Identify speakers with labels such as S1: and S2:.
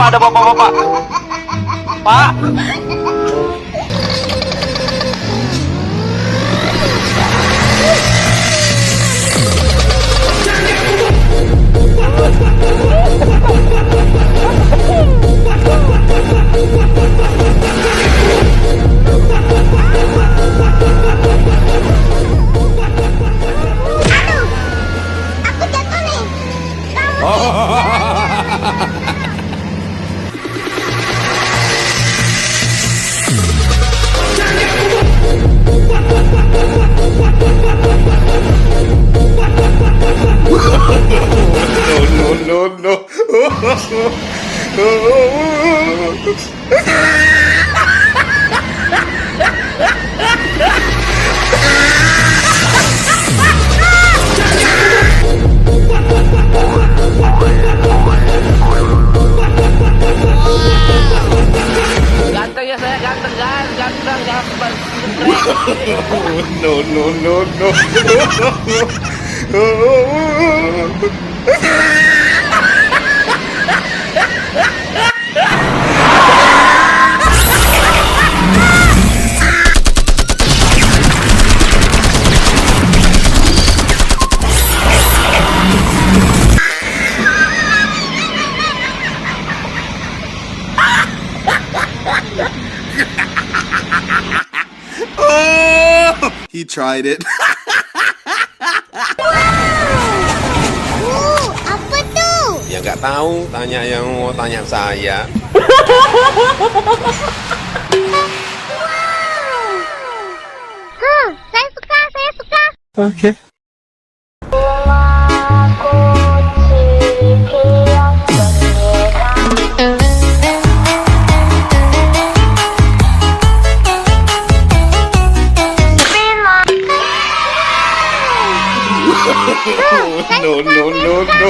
S1: ada bapak-bapak. Pak.
S2: No, no, no.
S1: Ganteng ya saya, ganteng guys, ganteng, jangan seperti
S2: No, no, no, no. Oh, he tried it.
S3: Apa tuh?
S2: Ya nggak tahu, tanya yang mau tanya saya.
S3: Saya suka, saya suka.
S2: Oke. No, no, no, no.